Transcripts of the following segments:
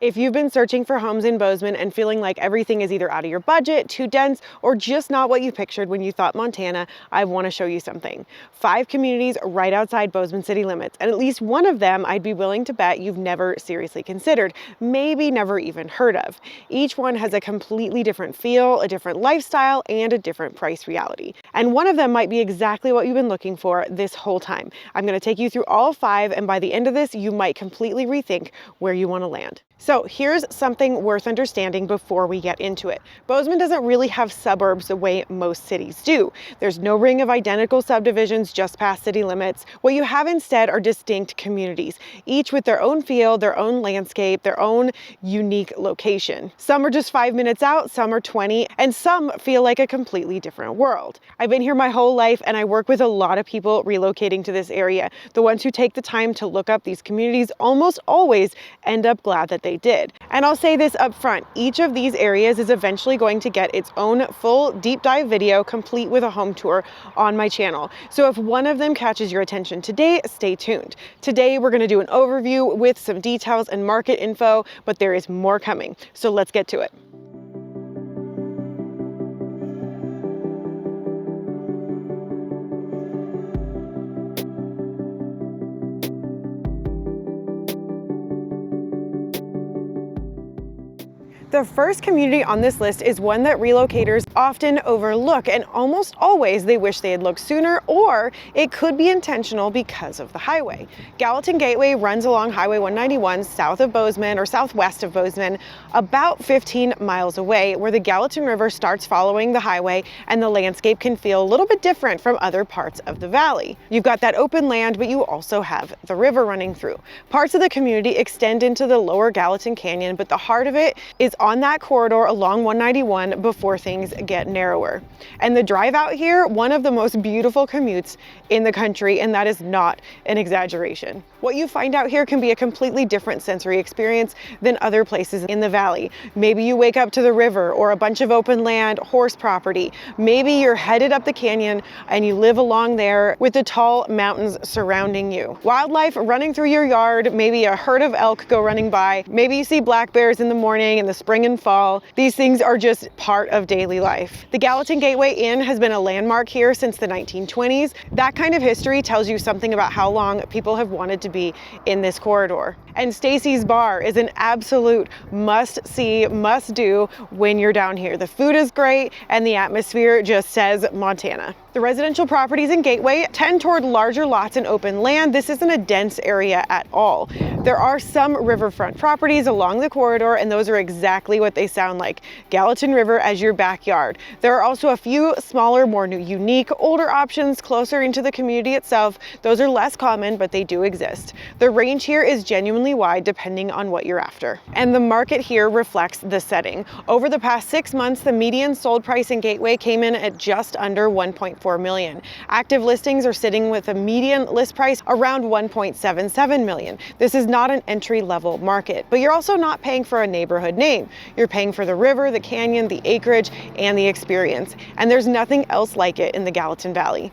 If you've been searching for homes in Bozeman and feeling like everything is either out of your budget, too dense, or just not what you pictured when you thought Montana, I want to show you something. 5 communities right outside Bozeman city limits, and at least one of them I'd be willing to bet you've never seriously considered, maybe never even heard of. Each one has a completely different feel, a different lifestyle, and a different price reality. And one of them might be exactly what you've been looking for this whole time. I'm going to take you through all 5, and by the end of this, you might completely rethink where you want to land. So here's something worth understanding before we get into it. Bozeman doesn't really have suburbs the way most cities do. There's no ring of identical subdivisions just past city limits. What you have instead are distinct communities, each with their own feel, their own landscape, their own unique location. Some are just 5 minutes out, some are 20, and some feel like a completely different world. I've been here my whole life, and I work with a lot of people relocating to this area. The ones who take the time to look up these communities almost always end up glad that they did. And I'll say this up front, each of these areas is eventually going to get its own full deep dive video complete with a home tour on my channel. So if one of them catches your attention today, stay tuned. Today we're going to do an overview with some details and market info, but there is more coming. So let's get to it. The first community on this list is one that relocators often overlook, and almost always they wish they had looked sooner, or it could be intentional because of the highway. Gallatin Gateway runs along Highway 191 south of Bozeman, or southwest of Bozeman, about 15 miles away, where the Gallatin River starts following the highway, and the landscape can feel a little bit different from other parts of the valley. You've got that open land, but you also have the river running through. Parts of the community extend into the lower Gallatin Canyon, but the heart of it is on that corridor along 191 before things get narrower. And the drive out here, one of the most beautiful commutes in the country, and that is not an exaggeration. What you find out here can be a completely different sensory experience than other places in the valley. Maybe you wake up to the river or a bunch of open land, horse property. Maybe you're headed up the canyon and you live along there with the tall mountains surrounding you. Wildlife running through your yard, maybe a herd of elk go running by. Maybe you see black bears in the morning, in the spring and fall. These things are just part of daily life. The Gallatin Gateway Inn has been a landmark here since the 1920s. That kind of history tells you something about how long people have wanted to be in this corridor. And Stacy's Bar is an absolute must-see, must-do when you're down here. The food is great and the atmosphere just says Montana. The residential properties in Gateway tend toward larger lots and open land. This isn't a dense area at all. There are some riverfront properties along the corridor, and those are exactly what they sound like. Gallatin River as your backyard. There are also a few smaller, more unique, older options closer into the community itself. Those are less common, but they do exist. The range here is genuinely wide depending on what you're after. And the market here reflects the setting. Over the past 6 months, the median sold price in Gateway came in at just under 1.4 million. Active listings are sitting with a median list price around 1.77 million. This is not an entry-level market, but you're also not paying for a neighborhood name. You're paying for the river, the canyon, the acreage, and the experience. And there's nothing else like it in the Gallatin Valley.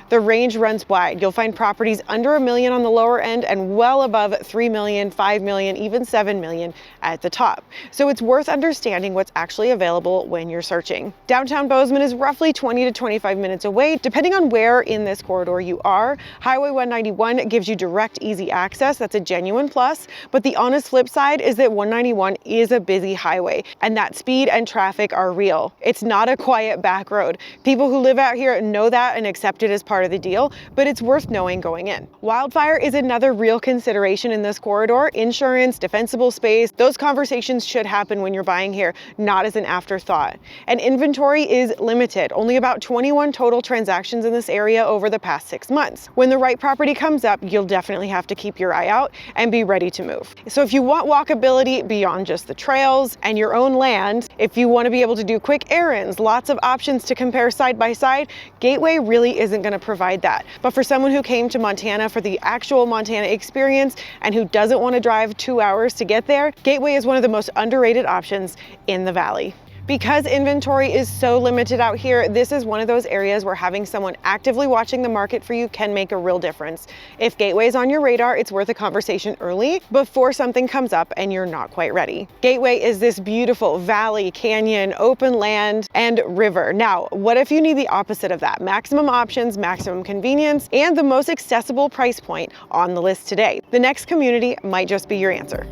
The range runs wide. You'll find properties under $1 million on the lower end and well above $3 million, $5 million, even $7 million at the top. So it's worth understanding what's actually available when you're searching. Downtown Bozeman is roughly 20 to 25 minutes away, depending on where in this corridor you are. Highway 191 gives you direct, easy access. That's a genuine plus. But the honest flip side is that 191 is a busy highway, and that speed and traffic are real. It's not a quiet back road. People who live out here know that and accept it as part of the deal, but it's worth knowing going in. Wildfire is another real consideration in this corridor. Insurance, defensible space, those conversations should happen when you're buying here, not as an afterthought. And inventory is limited. Only about 21 total transactions in this area over the past 6 months. When the right property comes up, you'll definitely have to keep your eye out and be ready to move. So if you want walkability beyond just the trails and your own land, if you want to be able to do quick errands, lots of options to compare side by side, Gateway really isn't going to provide that. But for someone who came to Montana for the actual Montana experience and who doesn't want to drive 2 hours to get there, Gateway is one of the most underrated options in the valley. Because inventory is so limited out here, this is one of those areas where having someone actively watching the market for you can make a real difference. If Gateway is on your radar, it's worth a conversation early before something comes up and you're not quite ready. Gateway is this beautiful valley, canyon, open land, and river. Now, what if you need the opposite of that? Maximum options, maximum convenience, and the most accessible price point on the list today. The next community might just be your answer.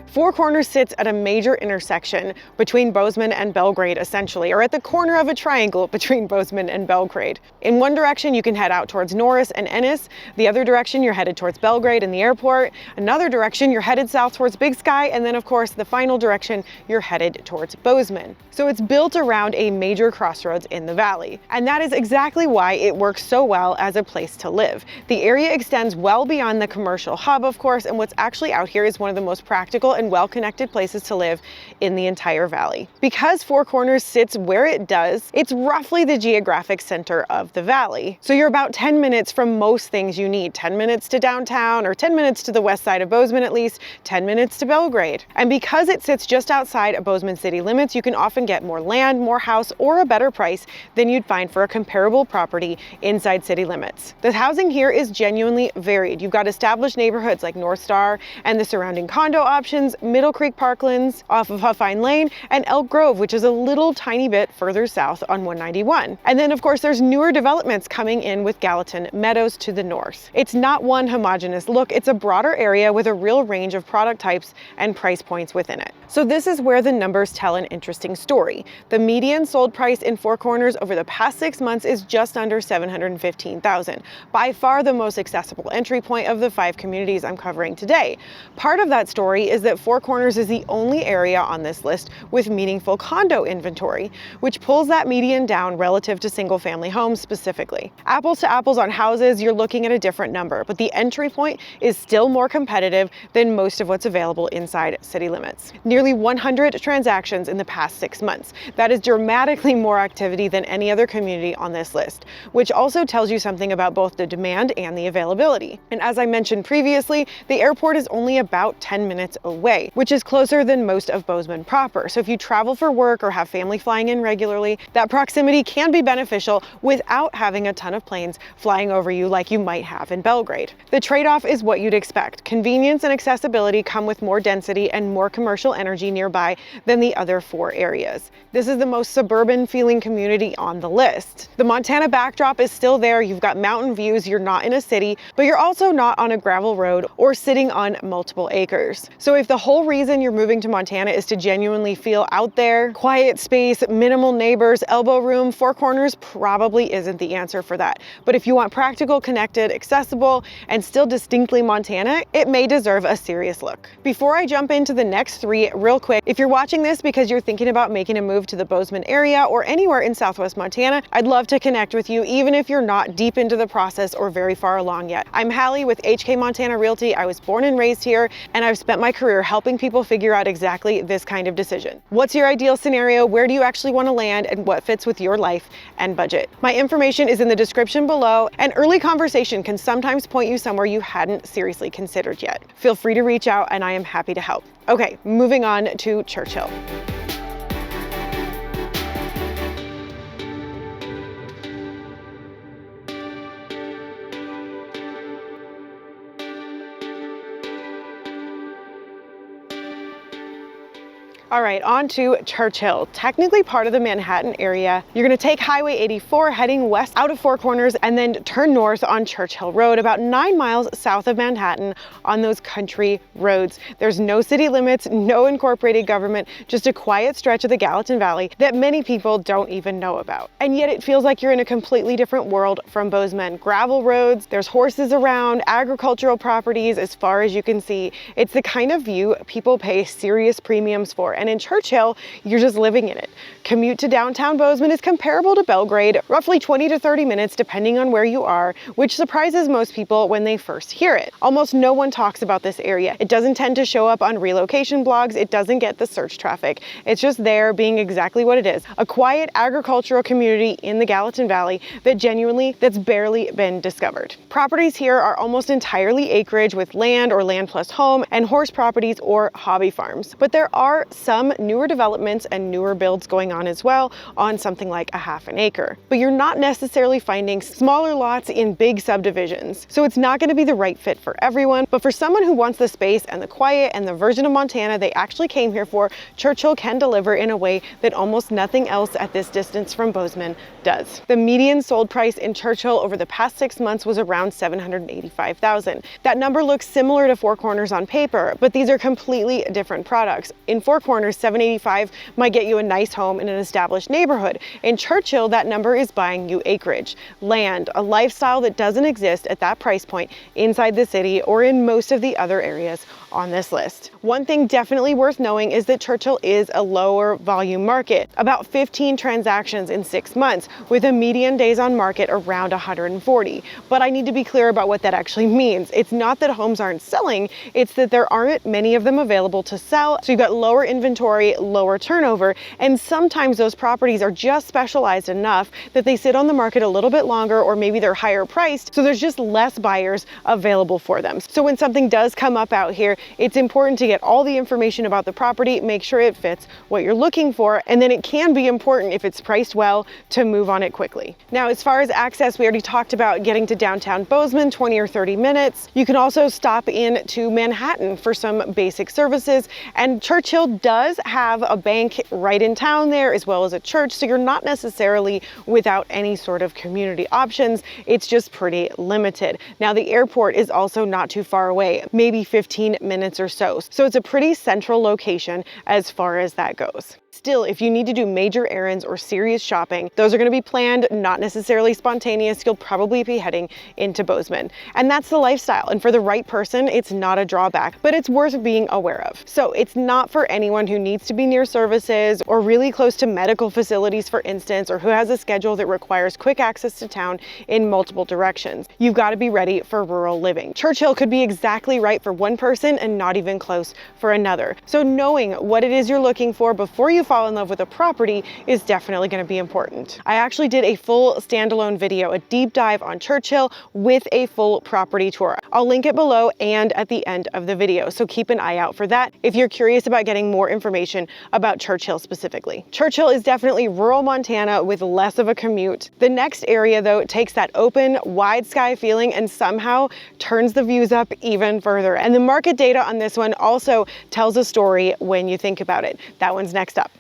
Four Corners sits at a major intersection between Bozeman and Belgrade, essentially, or at the corner of a triangle between Bozeman and Belgrade. In one direction, you can head out towards Norris and Ennis. The other direction, you're headed towards Belgrade and the airport. Another direction, you're headed south towards Big Sky. And then, of course, the final direction, you're headed towards Bozeman. So it's built around a major crossroads in the valley. And that is exactly why it works so well as a place to live. The area extends well beyond the commercial hub, of course, and what's actually out here is one of the most practical and well-connected places to live in the entire valley. Because Four Corners sits where it does, it's roughly the geographic center of the valley. So you're about 10 minutes from most things you need. 10 minutes to downtown, or 10 minutes to the west side of Bozeman at least, 10 minutes to Belgrade. And because it sits just outside of Bozeman city limits, you can often get more land, more house, or a better price than you'd find for a comparable property inside city limits. The housing here is genuinely varied. You've got established neighborhoods like North Star and the surrounding condo options, Middle Creek Parklands off of Huffine Lane, and Elk Grove, which is a little tiny bit further south on 191. And then, of course, there's newer developments coming in with Gallatin Meadows to the north. It's not one homogeneous look, it's a broader area with a real range of product types and price points within it. So this is where the numbers tell an interesting story. The median sold price in Four Corners over the past 6 months is just under $715,000, by far the most accessible entry point of the 5 communities I'm covering today. Part of that story is that Four Corners is the only area on this list with meaningful condo inventory, which pulls that median down relative to single family homes specifically. Apples to apples on houses, you're looking at a different number, but the entry point is still more competitive than most of what's available inside city limits. Nearly 100 transactions in the past 6 months. That is dramatically more activity than any other community on this list, which also tells you something about both the demand and the availability. And as I mentioned previously, the airport is only about 10 minutes away, which is closer than most of Bozeman proper. So if you travel for work or have family flying in regularly, that proximity can be beneficial without having a ton of planes flying over you like you might have in Belgrade. The trade-off is what you'd expect. Convenience and accessibility come with more density and more commercial energy nearby than the other 4 areas. This is the most suburban feeling community on the list. The Montana backdrop is still there. You've got mountain views, you're not in a city, but you're also not on a gravel road or sitting on multiple acres. So if the whole reason you're moving to Montana is to genuinely feel out there, quiet space, minimal neighbors, elbow room, Four Corners probably isn't the answer for that. But if you want practical, connected, accessible, and still distinctly Montana, it may deserve a serious look. Before I jump into the next 3, real quick, if you're watching this because you're thinking about making a move to the Bozeman area or anywhere in Southwest Montana, I'd love to connect with you even if you're not deep into the process or very far along yet. I'm Hallie with HK Montana Realty. I was born and raised here, and I've spent my career helping people figure out exactly this kind of decision. What's your ideal scenario? Where do you actually want to land, and what fits with your life and budget? My information is in the description below, and early conversation can sometimes point you somewhere you hadn't seriously considered yet. Feel free to reach out and I am happy to help. Okay, moving on to Churchill. All right, on to Churchill, technically part of the Manhattan area. You're gonna take Highway 84 heading west out of Four Corners and then turn north on Churchill Road, about 9 miles south of Manhattan on those country roads. There's no city limits, no incorporated government, just a quiet stretch of the Gallatin Valley that many people don't even know about. And yet it feels like you're in a completely different world from Bozeman. Gravel roads, there's horses around, agricultural properties as far as you can see. It's the kind of view people pay serious premiums for. And in Churchill, you're just living in it. Commute to downtown Bozeman is comparable to Belgrade, roughly 20 to 30 minutes depending on where you are, which surprises most people when they first hear it. Almost no one talks about this area. It doesn't tend to show up on relocation blogs. It doesn't get the search traffic. It's just there being exactly what it is, a quiet agricultural community in the Gallatin Valley that's barely been discovered. Properties here are almost entirely acreage with land or land plus home and horse properties or hobby farms. But there are some newer developments and newer builds going on as well on something like a half an acre. But you're not necessarily finding smaller lots in big subdivisions. So it's not going to be the right fit for everyone, but for someone who wants the space and the quiet and the version of Montana they actually came here for, Churchill can deliver in a way that almost nothing else at this distance from Bozeman does. The median sold price in Churchill over the past 6 months was around $785,000. That number looks similar to Four Corners on paper, but these are completely different products. In Four Corners, $785,000 might get you a nice home in an established neighborhood. In Churchill, that number is buying you acreage, land, a lifestyle that doesn't exist at that price point inside the city or in most of the other areas on this list. One thing definitely worth knowing is that Churchill is a lower volume market, about 15 transactions in 6 months, with a median days on market around 140. But I need to be clear about what that actually means. It's not that homes aren't selling, it's that there aren't many of them available to sell. So you've got lower inventory, lower turnover, and sometimes those properties are just specialized enough that they sit on the market a little bit longer, or maybe they're higher priced, so there's just less buyers available for them. So when something does come up out here, it's important to get all the information about the property, make sure it fits what you're looking for, and then it can be important if it's priced well to move on it quickly. Now, as far as access, we already talked about getting to downtown Bozeman, 20 or 30 minutes. You can also stop in to Manhattan for some basic services, and Churchill does have a bank right in town there, as well as a church, so you're not necessarily without any sort of community options. It's just pretty limited. Now, the airport is also not too far away, maybe 15 minutes or so. So it's a pretty central location as far as that goes. Still, if you need to do major errands or serious shopping, those are going to be planned, not necessarily spontaneous. You'll probably be heading into Bozeman. And that's the lifestyle. And for the right person, it's not a drawback, but it's worth being aware of. So it's not for anyone who needs to be near services or really close to medical facilities, for instance, or who has a schedule that requires quick access to town in multiple directions. You've got to be ready for rural living. Churchill could be exactly right for one person and not even close for another. So knowing what it is you're looking for before you fall in love with a property is definitely going to be important. I actually did a full standalone video, a deep dive on Churchill with a full property tour. I'll link it below and at the end of the video, so keep an eye out for that if you're curious about getting more information about Churchill specifically. Churchill is definitely rural Montana with less of a commute. The next area, though, takes that open, wide sky feeling and somehow turns the views up even further. And the market data on this one also tells a story when you think about it. That one's next up.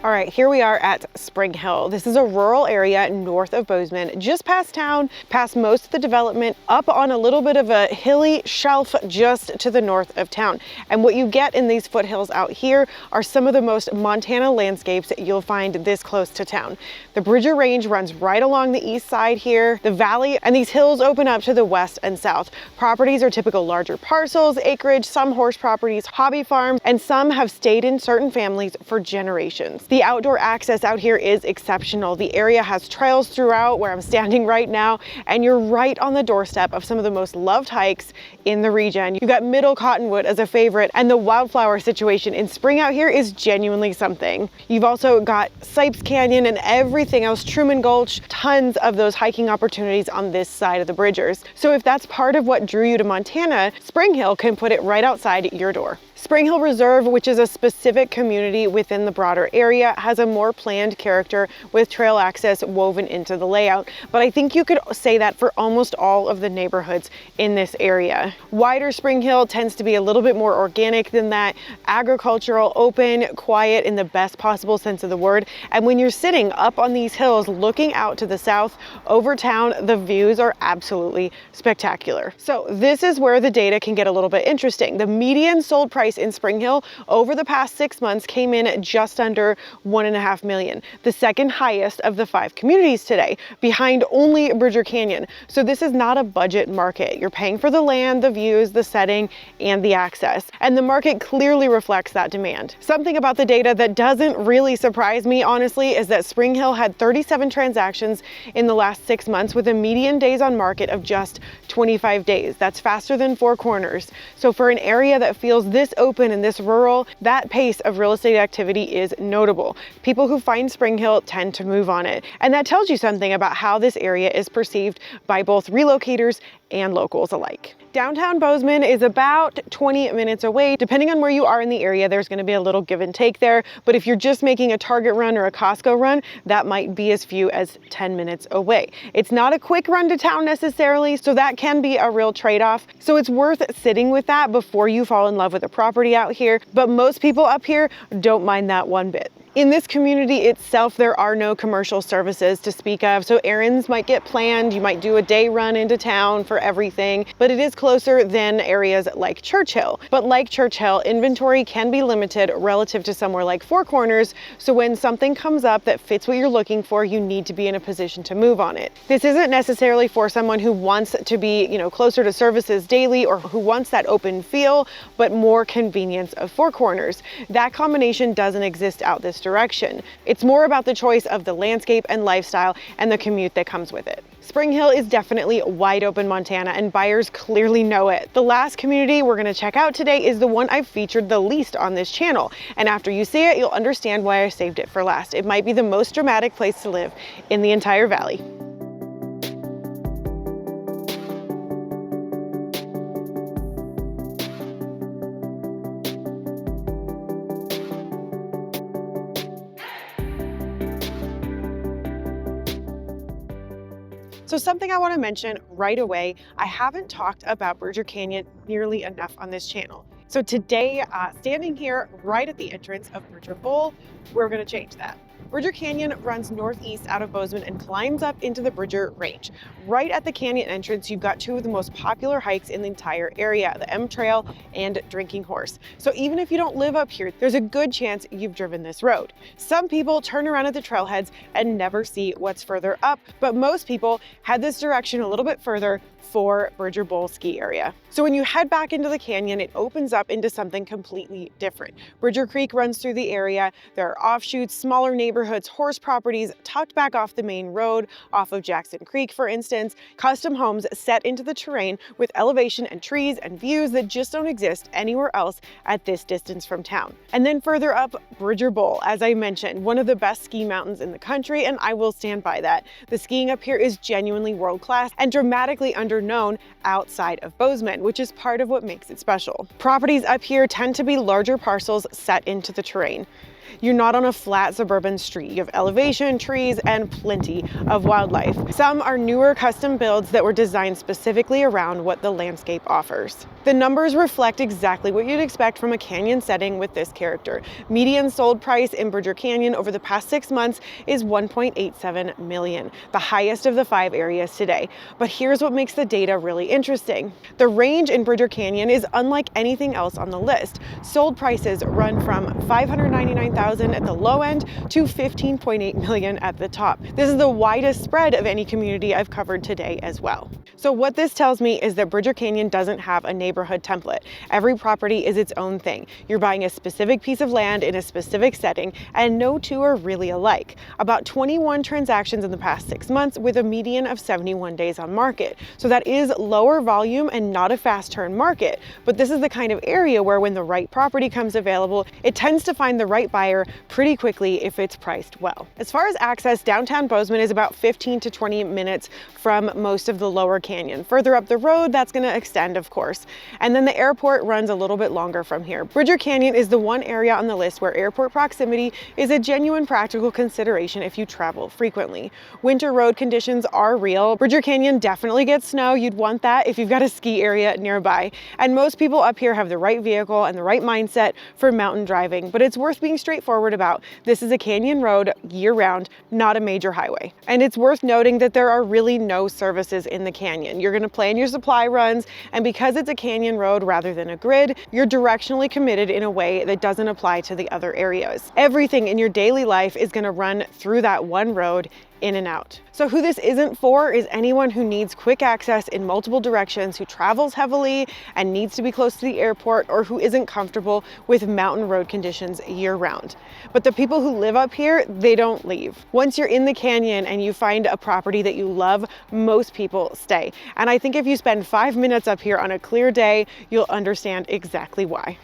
All right, here we are at Springhill. This is a rural area north of Bozeman, just past town, past most of the development, up on a little bit of a hilly shelf just to the north of town. And what you get in these foothills out here are some of the most Montana landscapes that you'll find this close to town. The Bridger Range runs right along the east side here, the valley, and these hills open up to the west and south. Properties are typical larger parcels, acreage, some horse properties, hobby farms, and some have stayed in certain families for generations. The outdoor access out here is exceptional. The area has trails throughout where I'm standing right now, and you're right on the doorstep of some of the most loved hikes in the region. You've got Middle Cottonwood as a favorite, and the wildflower situation in spring out here is genuinely something. You've also got Sipes Canyon and everything else, Truman Gulch, tons of those hiking opportunities on this side of the Bridgers. So if that's part of what drew you to Montana, Springhill can put it right outside your door. Springhill Reserve, which is a specific community within the broader area, has a more planned character with trail access woven into the layout, but I think you could say that for almost all of the neighborhoods in this area. Wider Springhill tends to be a little bit more organic than that, agricultural, open, quiet in the best possible sense of the word, and when you're sitting up on these hills looking out to the south over town, the views are absolutely spectacular. So this is where the data can get a little bit interesting. The median sold price price in Springhill over the past 6 months came in at just under $1.5 million, the second highest of the 5 communities today, behind only Bridger Canyon. So this is not a budget market. You're paying for the land, the views, the setting, and the access. And the market clearly reflects that demand. Something about the data that doesn't really surprise me, honestly, is that Springhill had 37 transactions in the last 6 months with a median days on market of just 25 days. That's faster than Four Corners. So for an area that feels this open and this rural, that pace of real estate activity is notable. People who find Springhill tend to move on it. And that tells you something about how this area is perceived by both relocators and locals alike. Downtown Bozeman is about 20 minutes away. Depending on where you are in the area, there's going to be a little give and take there. But if you're just making a Target run or a Costco run, that might be as few as 10 minutes away. It's not a quick run to town necessarily, so that can be a real trade-off. So it's worth sitting with that before you fall in love with a property out here. But most people up here don't mind that one bit. In this community itself, there are no commercial services to speak of, so errands might get planned. You might do a day run into town for everything, but it is closer than areas like Churchill. But like Churchill, inventory can be limited relative to somewhere like Four Corners, so when something comes up that fits what you're looking for, you need to be in a position to move on it. This isn't necessarily for someone who wants to be, closer to services daily or who wants that open feel, but more convenience of Four Corners. That combination doesn't exist out this direction. It's more about the choice of the landscape and lifestyle and the commute that comes with it. Springhill is definitely wide open Montana, and buyers clearly know it. The last community we're going to check out today is the one I've featured the least on this channel, and after you see it, you'll understand why I saved it for last. It might be the most dramatic place to live in the entire valley. So something I want to mention right away, I haven't talked about Bridger Canyon nearly enough on this channel. So today, standing here right at the entrance of Bridger Bowl, we're going to change that. Bridger Canyon runs northeast out of Bozeman and climbs up into the Bridger Range. Right at the canyon entrance, you've got 2 of the most popular hikes in the entire area, the M Trail and Drinking Horse. So even if you don't live up here, there's a good chance you've driven this road. Some people turn around at the trailheads and never see what's further up, but most people head this direction a little bit further for Bridger Bowl ski area. So when you head back into the canyon, it opens up into something completely different. Bridger Creek runs through the area. There are offshoots, smaller neighborhoods, horse properties tucked back off the main road, off of Jackson Creek, for instance, custom homes set into the terrain with elevation and trees and views that just don't exist anywhere else at this distance from town. And then further up, Bridger Bowl, as I mentioned, one of the best ski mountains in the country, and I will stand by that. The skiing up here is genuinely world-class and dramatically underknown outside of Bozeman, which is part of what makes it special. Properties up here tend to be larger parcels set into the terrain. You're not on a flat suburban street. You have elevation, trees, and plenty of wildlife. Some are newer custom builds that were designed specifically around what the landscape offers. The numbers reflect exactly what you'd expect from a canyon setting with this character. Median sold price in Bridger Canyon over the past 6 months is $1.87 million, the highest of the 5 areas today. But here's what makes the data really interesting. The range in Bridger Canyon is unlike anything else on the list. Sold prices run from $599,000 at the low end to $15.8 million at the top. This is the widest spread of any community I've covered today as well. So what this tells me is that Bridger Canyon doesn't have a neighborhood template. Every property is its own thing. You're buying a specific piece of land in a specific setting, and no 2 are really alike. About 21 transactions in the past 6 months with a median of 71 days on market. So that is lower volume and not a fast turn market, but this is the kind of area where when the right property comes available, it tends to find the right buyer pretty quickly if it's priced well. As far as access, downtown Bozeman is about 15 to 20 minutes from most of the lower canyon. Further up the road, that's going to extend, of course. And then the airport runs a little bit longer from here. Bridger Canyon is the one area on the list where airport proximity is a genuine practical consideration if you travel frequently. Winter road conditions are real. Bridger Canyon definitely gets snow. You'd want that if you've got a ski area nearby. And most people up here have the right vehicle and the right mindset for mountain driving, but it's worth being straightforward about. This is a canyon road year-round, not a major highway. And it's worth noting that there are really no services in the canyon. You're going to plan your supply runs, and because it's a canyon, canyon road rather than a grid, you're directionally committed in a way that doesn't apply to the other areas. Everything in your daily life is going to run through that one road, in and out. So who this isn't for is anyone who needs quick access in multiple directions, who travels heavily and needs to be close to the airport, or who isn't comfortable with mountain road conditions year round. But the people who live up here, they don't leave. Once you're in the canyon and you find a property that you love, most people stay. And I think if you spend 5 minutes up here on a clear day, you'll understand exactly why.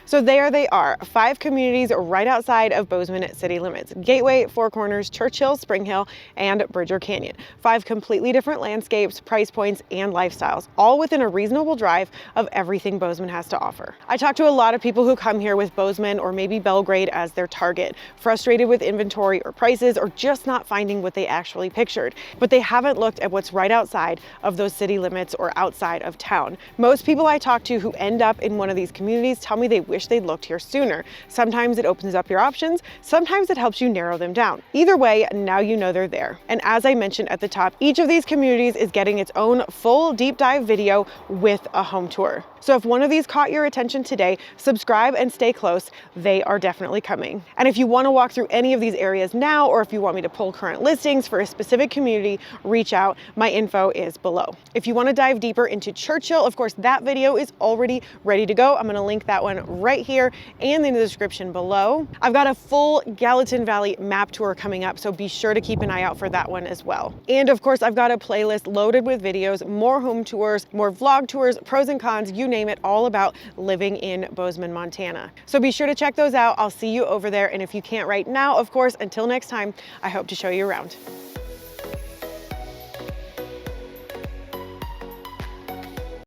So there they are, 5 communities right outside of Bozeman city limits: Gateway, Four Corners, Churchill, Springhill, and Bridger Canyon. 5 completely different landscapes, price points, and lifestyles, all within a reasonable drive of everything Bozeman has to offer. I talk to a lot of people who come here with Bozeman or maybe Belgrade as their target, frustrated with inventory or prices, or just not finding what they actually pictured. But they haven't looked at what's right outside of those city limits or outside of town. Most people I talk to who end up in one of these communities tell me they wish they'd looked here sooner. Sometimes it opens up your options, sometimes it helps you narrow them down. Either way, now you know they're there. And as I mentioned at the top, each of these communities is getting its own full deep dive video with a home tour. So if one of these caught your attention today, subscribe and stay close. They are definitely coming. And if you want to walk through any of these areas now, or if you want me to pull current listings for a specific community, reach out. My info is below. If you want to dive deeper into Churchill, of course, that video is already ready to go. I'm going to link that one right here and in the description below. I've got a full Gallatin Valley map tour coming up, so be sure to keep an eye out for that one as well. And of course, I've got a playlist loaded with videos, more home tours, more vlog tours, pros and cons, you name it, all about living in Bozeman, Montana. So be sure to check those out. I'll see you over there. And if you can't right now, of course, until next time, I hope to show you around.